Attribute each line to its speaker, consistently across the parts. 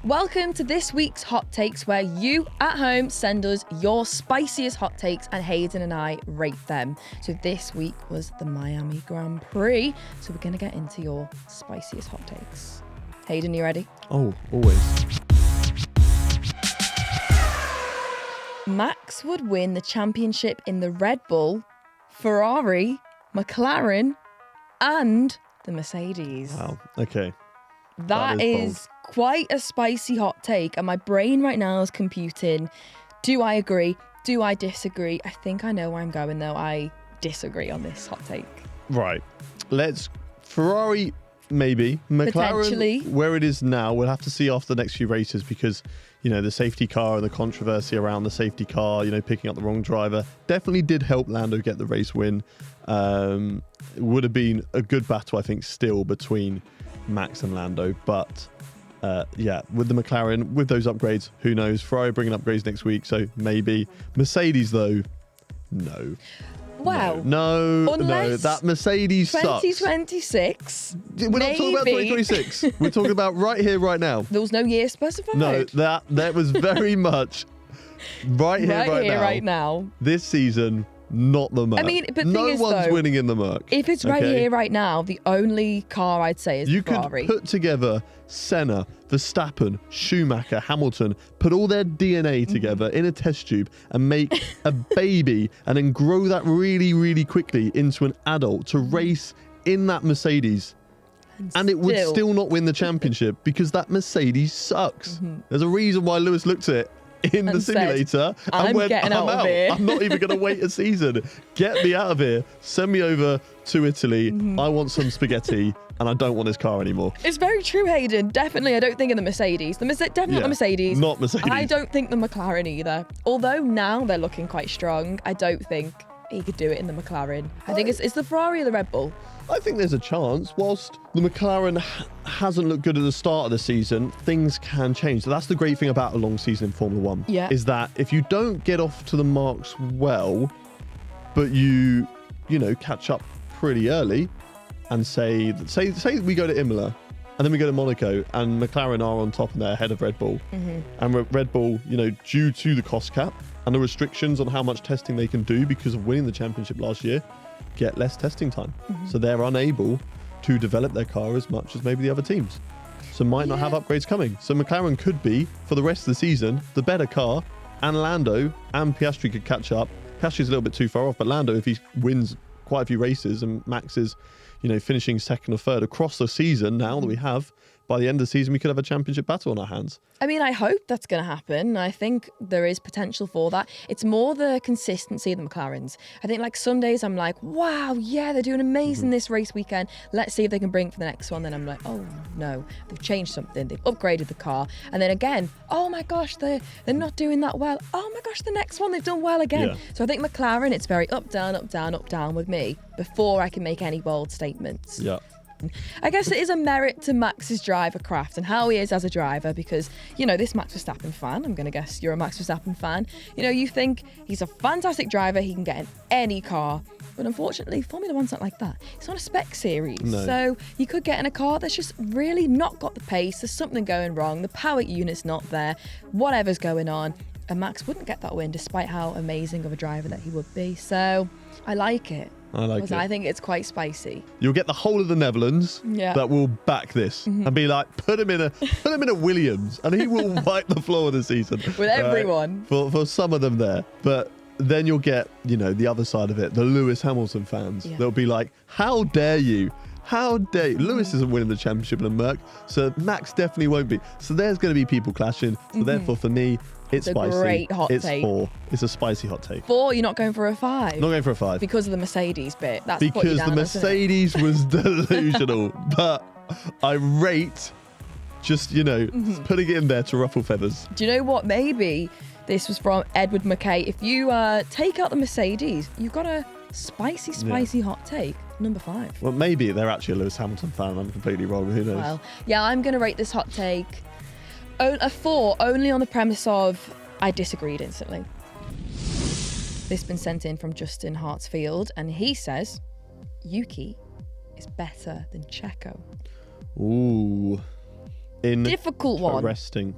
Speaker 1: Welcome to this week's Hot Takes, where you at home send us your spiciest hot takes and Hayden and I rate them. So this week was the Miami Grand Prix. So we're going to get into your spiciest hot takes. Hayden, you ready?
Speaker 2: Oh, always.
Speaker 1: Max would win the championship in the Red Bull, Ferrari, McLaren, and the Mercedes.
Speaker 2: Wow, okay.
Speaker 1: That is quite a spicy hot take, and my brain right now is computing. Do I agree? Do I disagree? I think I know where I'm going, though. I disagree on this hot take.
Speaker 2: Right. Ferrari, maybe. McLaren,
Speaker 1: Potentially.
Speaker 2: where it is now, we'll have to see after the next few races because, the safety car and the controversy around the safety car, picking up the wrong driver, definitely did help Lando get the race win. It would have been a good battle, I think, still between Max and Lando, but with the McLaren, with those upgrades, who knows? Ferrari bringing upgrades next week, so maybe. Mercedes, though, no.
Speaker 1: Wow.
Speaker 2: No, that Mercedes
Speaker 1: 2026.
Speaker 2: sucks. We're not talking about 2026. We're talking about right here, right now.
Speaker 1: There was no year specified?
Speaker 2: No, that was very much right here, right now. This season, not the Merc.
Speaker 1: I mean, but
Speaker 2: no
Speaker 1: thing is,
Speaker 2: one's
Speaker 1: though,
Speaker 2: winning in the Merc.
Speaker 1: If it's right here, right now, the only car I'd say is
Speaker 2: you
Speaker 1: Ferrari.
Speaker 2: You could put together Senna, Verstappen, Schumacher, Hamilton, put all their DNA together in a test tube and make a baby and then grow that really, really quickly into an adult to race in that Mercedes. And it would still not win the championship because that Mercedes sucks. There's a reason why Lewis looked at it in the simulator and went, I'm out. I'm not even going to wait a season. Get me out of here. Send me over to Italy. I want some spaghetti and I don't want this car anymore.
Speaker 1: It's very true, Hayden. Definitely, I don't think in the Mercedes. Definitely not the Mercedes.
Speaker 2: Not Mercedes.
Speaker 1: I don't think the McLaren either. Although now they're looking quite strong, I don't think he could do it in the McLaren. I think it's the Ferrari or the Red Bull.
Speaker 2: I think there's a chance. Whilst the McLaren hasn't looked good at the start of the season, things can change. So that's the great thing about a long season in Formula One.
Speaker 1: Yeah.
Speaker 2: Is that if you don't get off to the marks well, but you catch up pretty early, and say we go to Imola, and then we go to Monaco, and McLaren are on top and they're ahead of Red Bull, and Red Bull, due to the cost cap and the restrictions on how much testing they can do because of winning the championship last year, get less testing time. So they're unable to develop their car as much as maybe the other teams. So might not have upgrades coming. So McLaren could be, for the rest of the season, the better car, and Lando and Piastri could catch up. Piastri's a little bit too far off, but Lando, if he wins quite a few races and Max is, finishing second or third across the season now that we have, by the end of the season, we could have a championship battle on our hands.
Speaker 1: I mean, I hope that's going to happen. I think there is potential for that. It's more the consistency of the McLarens. I think like some days I'm like, wow, yeah, they're doing amazing this race weekend. Let's see if they can bring it for the next one. Then I'm like, oh no, they've changed something. They've upgraded the car. And then again, oh my gosh, they're not doing that well. Oh my gosh, the next one, they've done well again. Yeah. So I think McLaren, it's very up, down, up, down, up, down with me before I can make any bold statements.
Speaker 2: Yeah.
Speaker 1: I guess it is a merit to Max's driver craft and how he is as a driver because, this Max Verstappen fan, I'm going to guess you're a Max Verstappen fan, you think he's a fantastic driver, he can get in any car, but unfortunately Formula One's not like that. It's not a spec series, so you could get in a car that's just really not got the pace, there's something going wrong, the power unit's not there, whatever's going on, and Max wouldn't get that win despite how amazing of a driver that he would be, so I like it. I think it's quite spicy.
Speaker 2: You'll get the whole of the Netherlands that will back this and be like, put him in a Williams, and he will wipe the floor of the season
Speaker 1: with everyone.
Speaker 2: For some of them there, but then you'll get the other side of it, the Lewis Hamilton fans. They'll be like, how dare you? How dare you? Lewis isn't winning the championship in a Merc, so Max definitely won't be. So there's going to be people clashing. So therefore, for me, it's spicy.
Speaker 1: A great hot take.
Speaker 2: 4. It's a spicy hot take.
Speaker 1: 4, you're not going for a 5?
Speaker 2: Not going for a 5.
Speaker 1: Because of the Mercedes bit. That's
Speaker 2: because the Mercedes was delusional. But I rate just, putting it in there to ruffle feathers.
Speaker 1: Do you know what? Maybe this was from Edward McKay. If you take out the Mercedes, you've got a spicy hot take. Number 5.
Speaker 2: Well, maybe they're actually a Lewis Hamilton fan and I'm completely wrong. Who knows?
Speaker 1: Well, yeah, I'm going to rate this hot take a 4, only on the premise of I disagreed instantly. This has been sent in from Justin Hartsfield, and he says Yuki is better than Checo.
Speaker 2: Ooh.
Speaker 1: Difficult one.
Speaker 2: Interesting.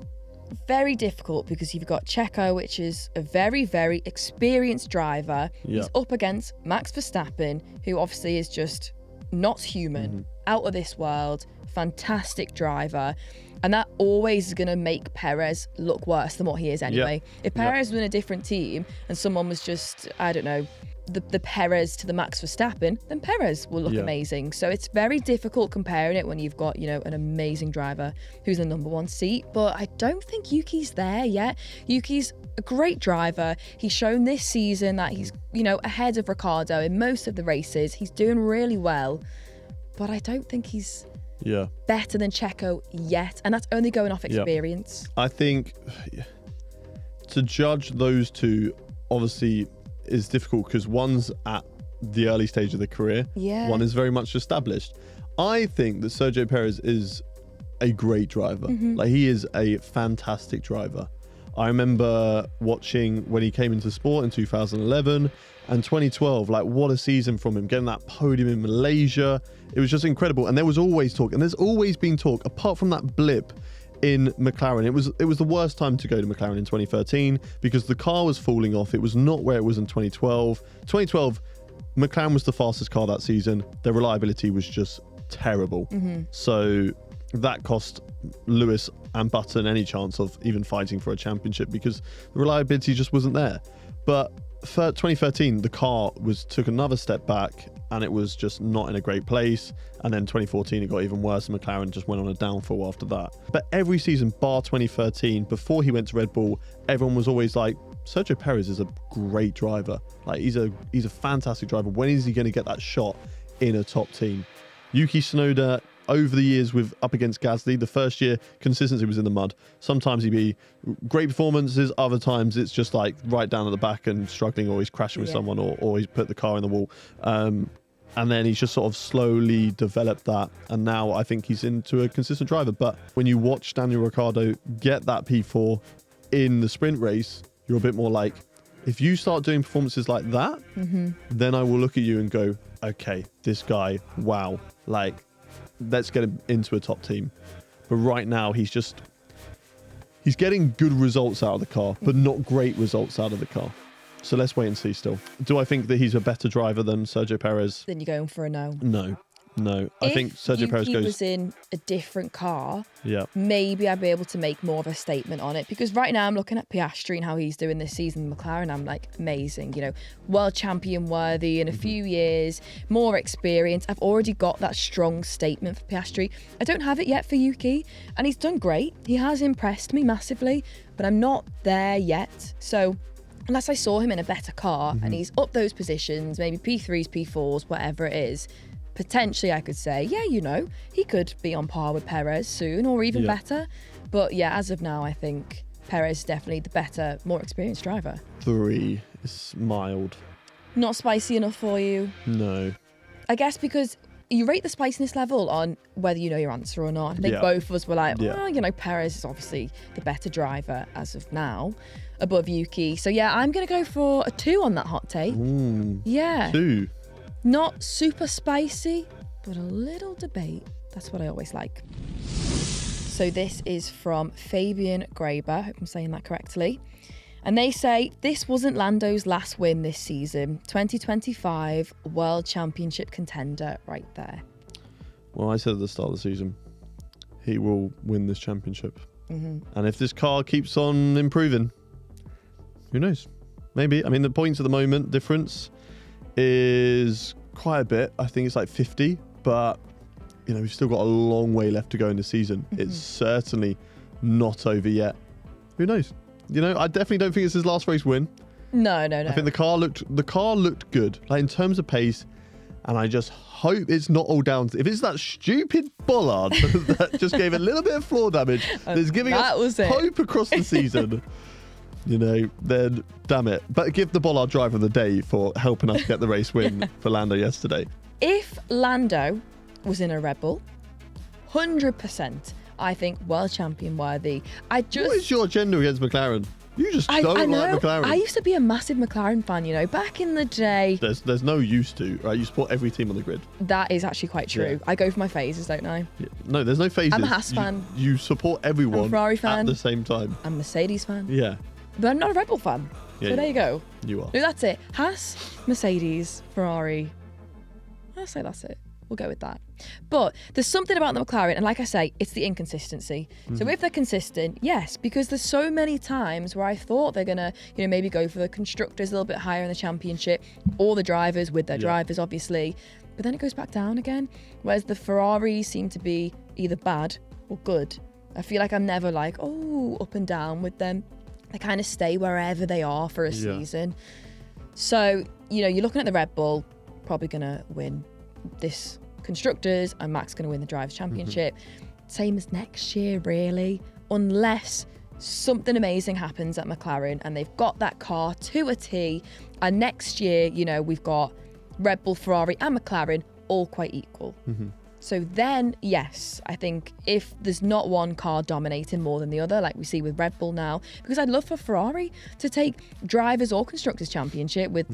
Speaker 1: Very difficult because you've got Checo, which is a very, very experienced driver.
Speaker 2: Yeah.
Speaker 1: He's up against Max Verstappen, who obviously is just not human, out of this world, fantastic driver. And that always is going to make Perez look worse than what he is anyway. If Perez was in a different team and someone was just, I don't know, the Perez to the Max Verstappen, then Perez will look amazing. So it's very difficult comparing it when you've got, you know, an amazing driver who's in the number one seat. But I don't think Yuki's there yet. Yuki's a great driver. He's shown this season that he's, you know, ahead of Ricciardo in most of the races. He's doing really well. But I don't think he's better than Checo yet. And that's only going off experience.
Speaker 2: I think to judge those two, obviously, is difficult because one's at the early stage of the career. One is very much established. I think that Sergio Perez is a great driver. Like, he is a fantastic driver. I remember watching when he came into sport in 2011 and 2012. Like, what a season from him, getting that podium in Malaysia. It was just incredible. And there was always talk, and there's always been talk, apart from that blip in McLaren. It was the worst time to go to McLaren in 2013 because the car was falling off. It was not where it was in 2012. 2012, McLaren was the fastest car that season. Their reliability was just terrible. So that cost Lewis and Button any chance of even fighting for a championship because the reliability just wasn't there. But for 2013, the car took another step back and it was just not in a great place. And then 2014, it got even worse and McLaren just went on a downfall after that. But every season, bar 2013, before he went to Red Bull, everyone was always like, Sergio Perez is a great driver. Like, he's a fantastic driver. When is he going to get that shot in a top team? Yuki Tsunoda, over the years up against Gasly, the first year, consistency was in the mud. Sometimes he'd be great performances, other times it's just like right down at the back and struggling, or he's crashing with someone, or he's put the car in the wall. And then he's just sort of slowly developed that. And now I think he's into a consistent driver. But when you watch Daniel Ricciardo get that P4 in the sprint race, you're a bit more like, if you start doing performances like that, then I will look at you and go, okay, this guy, wow, like, let's get him into a top team. But right now, he's getting good results out of the car, but not great results out of the car. So let's wait and see still. Do I think that he's a better driver than Sergio Perez?
Speaker 1: Then you're going for a no.
Speaker 2: No. I think Sergio Perez
Speaker 1: goes... If he
Speaker 2: goes...
Speaker 1: was in a different car, maybe I'd be able to make more of a statement on it. Because right now I'm looking at Piastri and how he's doing this season in McLaren. I'm like, amazing. You know, world champion worthy in a few years, more experience. I've already got that strong statement for Piastri. I don't have it yet for Yuki. And he's done great. He has impressed me massively. But I'm not there yet. So... unless I saw him in a better car and he's up those positions, maybe P3s, P4s, whatever it is, potentially I could say, yeah, you know, he could be on par with Perez soon or even better. But yeah, as of now, I think Perez is definitely the better, more experienced driver.
Speaker 2: 3 is mild.
Speaker 1: Not spicy enough for you?
Speaker 2: No.
Speaker 1: I guess because you rate the spiciness level on whether you know your answer or not. I think both of us were like, well, you know, Perez is obviously the better driver as of now, above Yuki. So yeah, I'm going to go for a 2 on that hot take. Yeah. 2. Not super spicy, but a little debate. That's what I always like. So this is from Fabian Graber. I hope I'm saying that correctly. And they say, this wasn't Lando's last win this season. 2025 World Championship contender right there.
Speaker 2: Well, I said at the start of the season, he will win this championship. And if this car keeps on improving, who knows? Maybe. I mean, the points at the moment difference is quite a bit. I think it's like 50, but you know, we've still got a long way left to go in the season. It's certainly not over yet. Who knows? You know, I definitely don't think it's his last race win.
Speaker 1: No.
Speaker 2: I think the car looked good, like in terms of pace, and I just hope it's not all down to, if it's that stupid bollard that just gave a little bit of floor damage that's giving us hope across the season. You know, then damn it. But give the bollard driver of the day for helping us get the race win for Lando yesterday. If
Speaker 1: Lando was in a Red Bull, 100%. I think world champion worthy.
Speaker 2: What is your agenda against McLaren? You just
Speaker 1: I
Speaker 2: don't
Speaker 1: know.
Speaker 2: like McLaren.
Speaker 1: I used to be a massive McLaren fan, back in the day.
Speaker 2: There's no used to, right? You support every team on the grid.
Speaker 1: That is actually quite true.
Speaker 2: Yeah.
Speaker 1: I go for my phases, don't I?
Speaker 2: Yeah. No, there's no phases.
Speaker 1: I'm a Haas fan.
Speaker 2: You support everyone
Speaker 1: I'm a Ferrari fan.
Speaker 2: at the same time.
Speaker 1: I'm a Mercedes fan.
Speaker 2: Yeah.
Speaker 1: But I'm not a Red Bull fan.
Speaker 2: Yeah,
Speaker 1: So there you go.
Speaker 2: You are.
Speaker 1: No, that's it. Haas, Mercedes, Ferrari. I'll say that's it. We'll go with that. But there's something about the McLaren, and like I say, it's the inconsistency. So if they're consistent, yes, because there's so many times where I thought they're gonna, maybe go for the constructors a little bit higher in the championship, or the drivers with their drivers, obviously. But then it goes back down again. Whereas the Ferraris seem to be either bad or good. I feel like I'm never like, up and down with them. They kind of stay wherever they are for a season. So, you're looking at the Red Bull, probably gonna win this constructors, and Max going to win the Drivers' Championship. Same as next year, really, unless something amazing happens at McLaren and they've got that car to a T, and next year, we've got Red Bull, Ferrari and McLaren all quite equal. So then, yes, I think if there's not one car dominating more than the other, like we see with Red Bull now, because I'd love for Ferrari to take Drivers or Constructors Championship with,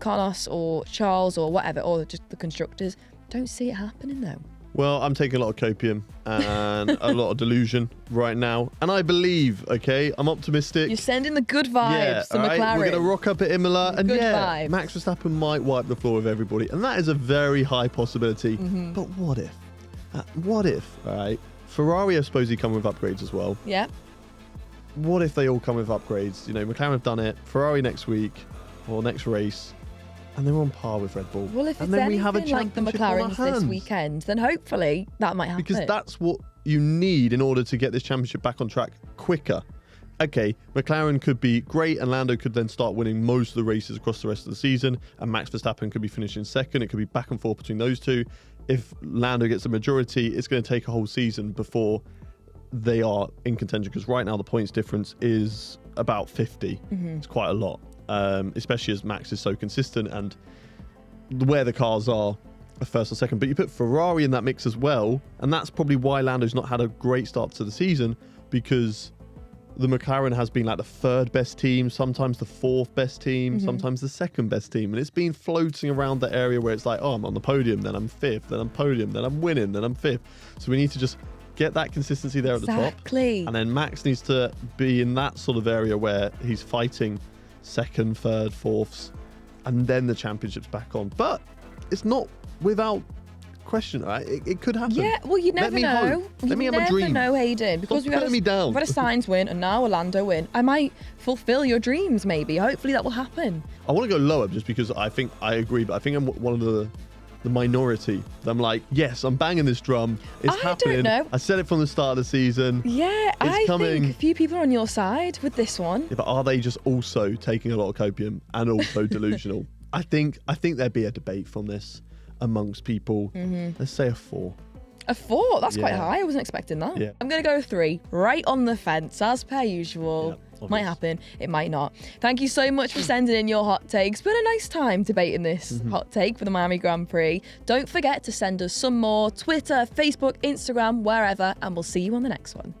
Speaker 1: Carlos or Charles or whatever, or just the Constructors. Don't see it happening, though.
Speaker 2: Well, I'm taking a lot of copium and a lot of delusion right now. And I believe, I'm optimistic.
Speaker 1: You're sending the good vibes to McLaren.
Speaker 2: We're going to rock up at Imola. And
Speaker 1: good vibes.
Speaker 2: Max Verstappen might wipe the floor with everybody. And that is a very high possibility. But what if? All right, Ferrari are supposedly come with upgrades as well.
Speaker 1: Yeah.
Speaker 2: What if they all come with upgrades? McLaren have done it. Ferrari next week or next race. And they're on par with Red Bull.
Speaker 1: Well, if
Speaker 2: and
Speaker 1: it's
Speaker 2: then we
Speaker 1: anything
Speaker 2: have a
Speaker 1: like the
Speaker 2: championship on our
Speaker 1: McLarens this
Speaker 2: hands.
Speaker 1: weekend, then hopefully that might happen.
Speaker 2: Because that's what you need in order to get this championship back on track quicker. Okay, McLaren could be great and Lando could then start winning most of the races across the rest of the season, and Max Verstappen could be finishing second. It could be back and forth between those two. If Lando gets a majority, it's going to take a whole season before they are in contention, because right now the points difference is about 50. It's quite a lot, especially as Max is so consistent and where the cars are first or second. But you put Ferrari in that mix as well, and that's probably why Lando's not had a great start to the season, because the McLaren has been like the third best team, sometimes the fourth best team, sometimes the second best team, and it's been floating around the area where it's like, I'm on the podium, then I'm fifth, then I'm podium, then I'm winning, then I'm fifth. So we need to just get that consistency there at the top. And then Max needs to be in that sort of area where he's fighting second, third, fourths, and then the championship's back on. But it's not without question, right? It could happen.
Speaker 1: Yeah, well, you never know.
Speaker 2: Let me have my
Speaker 1: You
Speaker 2: dream.
Speaker 1: never know, Hayden. Because we've had a Sainz win and now a Lando win. I might fulfill your dreams, maybe. Hopefully that will happen.
Speaker 2: I want to go lower just because I agree, but I think I'm one of the minority. I'm like, yes, I'm banging this drum. It's happening.
Speaker 1: Don't know.
Speaker 2: I said it from the start of the season.
Speaker 1: Yeah,
Speaker 2: it's coming.
Speaker 1: think a few people are on your side with this one.
Speaker 2: Yeah, but are they just also taking a lot of copium and also delusional? I think there'd be a debate from this amongst people. Let's say a 4.
Speaker 1: A 4? That's quite high. I wasn't expecting that.
Speaker 2: Yeah.
Speaker 1: I'm going to go 3. Right on the fence, as per usual.
Speaker 2: Yeah,
Speaker 1: might happen. It might not. Thank you so much for sending in your hot takes. Been a nice time debating this hot take for the Miami Grand Prix. Don't forget to send us some more. Twitter, Facebook, Instagram, wherever. And we'll see you on the next one.